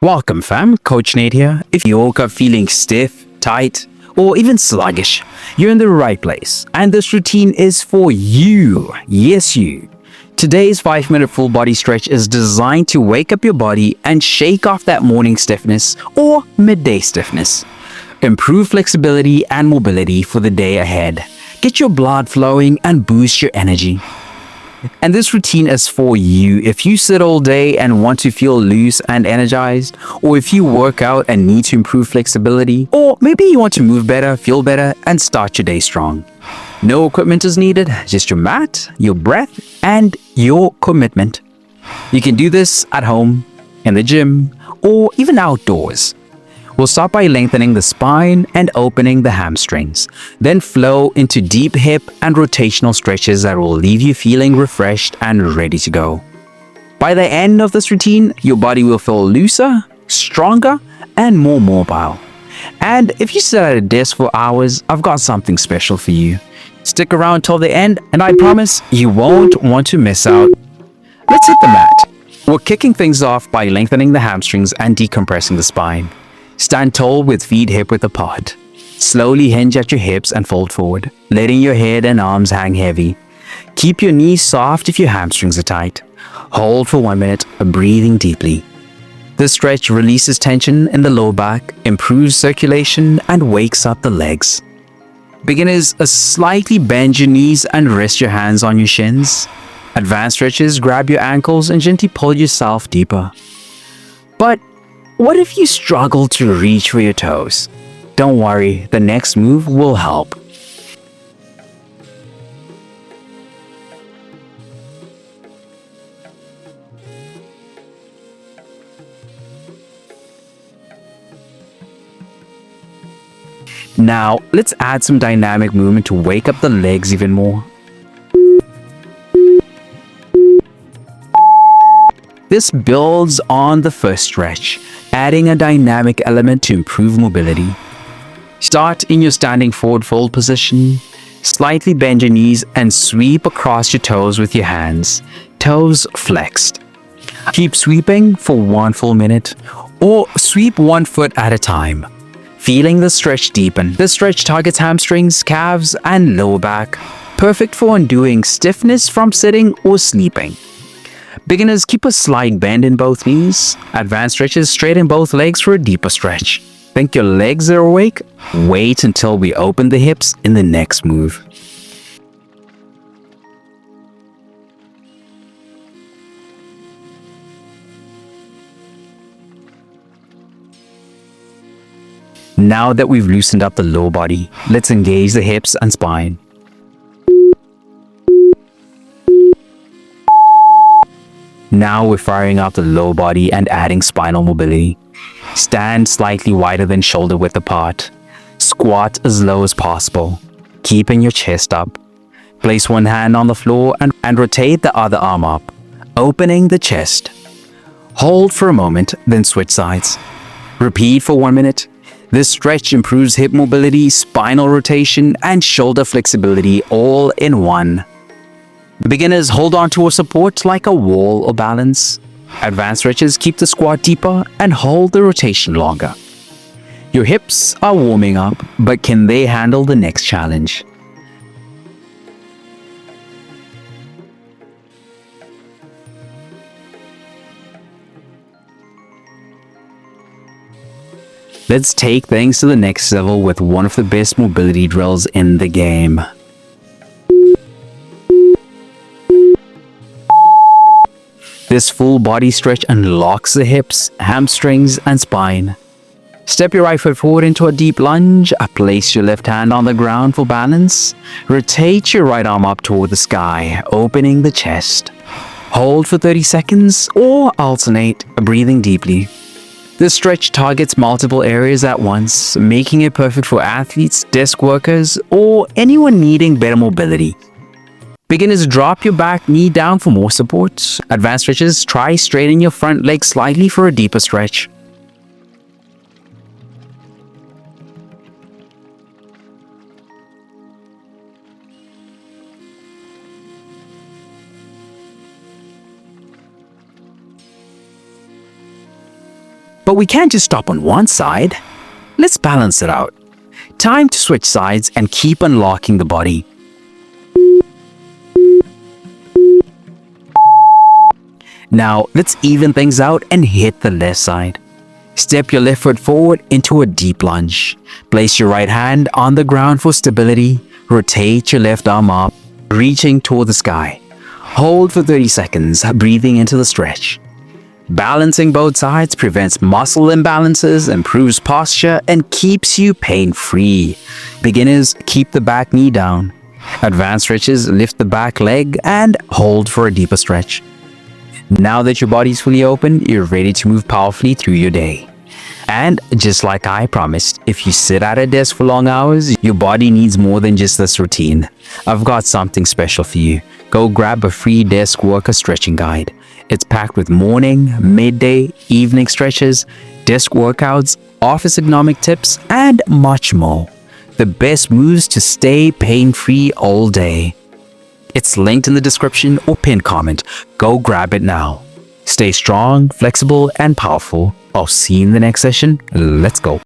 Welcome fam, Coach Nate here. If you woke up feeling stiff, tight, or even sluggish, you're in the right place. And this routine is for you. Yes, you. Today's 5-minute full body stretch is designed to wake up your body and shake off that morning stiffness or midday stiffness. Improve flexibility and mobility for the day ahead. Get your blood flowing and boost your energy. And this routine is for you if you sit all day and want to feel loose and energized, or if you work out and need to improve flexibility, or maybe you want to move better, feel better, and start your day strong. No equipment is needed, just your mat, your breath, and your commitment. You can do this at home, in the gym, or even outdoors. We'll start by lengthening the spine and opening the hamstrings, then flow into deep hip and rotational stretches that will leave you feeling refreshed and ready to go. By the end of this routine, your body will feel looser, stronger, and more mobile. And if you sit at a desk for hours, I've got something special for you. Stick around till the end, and I promise you won't want to miss out. Let's hit the mat. We're kicking things off by lengthening the hamstrings and decompressing the spine. Stand tall with feet hip-width apart. Slowly hinge at your hips and fold forward, letting your head and arms hang heavy. Keep your knees soft if your hamstrings are tight. Hold for 1 minute, breathing deeply. This stretch releases tension in the lower back, improves circulation, and wakes up the legs. Beginners, slightly bend your knees and rest your hands on your shins. Advanced stretches, grab your ankles and gently pull yourself deeper. But what if you struggle to reach for your toes? Don't worry, the next move will help. Now, let's add some dynamic movement to wake up the legs even more. This builds on the first stretch, adding a dynamic element to improve mobility. Start in your standing forward fold position. Slightly bend your knees and sweep across your toes with your hands, toes flexed. Keep sweeping for 1 full minute, or sweep 1 foot at a time. Feeling the stretch deepen. This stretch targets hamstrings, calves, and lower back, perfect for undoing stiffness from sitting or sleeping. Beginners, keep a slight bend in both knees. Advanced stretches, straighten both legs for a deeper stretch. Think your legs are awake? Wait until we open the hips in the next move. Now that we've loosened up the lower body, let's engage the hips and spine. Now we're firing out the lower body and adding spinal mobility. Stand slightly wider than shoulder width apart. Squat as low as possible, keeping your chest up. Place one hand on the floor and rotate the other arm up, opening the chest. Hold for a moment, then switch sides. Repeat for 1 minute. This stretch improves hip mobility, spinal rotation, and shoulder flexibility all in one. Beginners, hold on to a support like a wall or balance. Advanced stretches, keep the squat deeper and hold the rotation longer. Your hips are warming up, but can they handle the next challenge? Let's take things to the next level with one of the best mobility drills in the game. This full body stretch unlocks the hips, hamstrings, and spine. Step your right foot forward into a deep lunge. Place your left hand on the ground for balance. Rotate your right arm up toward the sky, opening the chest. Hold for 30 seconds or alternate, breathing deeply. This stretch targets multiple areas at once, making it perfect for athletes, desk workers, or anyone needing better mobility. Beginners, drop your back knee down for more support. Advanced stretches, try straightening your front leg slightly for a deeper stretch. But we can't just stop on one side. Let's balance it out. Time to switch sides and keep unlocking the body. Now, let's even things out and hit the left side. Step your left foot forward into a deep lunge. Place your right hand on the ground for stability. Rotate your left arm up, reaching toward the sky. Hold for 30 seconds, breathing into the stretch. Balancing both sides prevents muscle imbalances, improves posture, and keeps you pain-free. Beginners, keep the back knee down. Advanced stretches, lift the back leg and hold for a deeper stretch. Now that your body's fully open, you're ready to move powerfully through your day. And just like I promised, if you sit at a desk for long hours, your body needs more than just this routine. I've got something special for you. Go grab a free desk worker stretching guide. It's packed with morning, midday, evening stretches, desk workouts, office ergonomic tips, and much more. The best moves to stay pain-free all day. It's linked in the description or pinned comment. Go grab it now. Stay strong, flexible, and powerful. I'll see you in the next session. Let's go.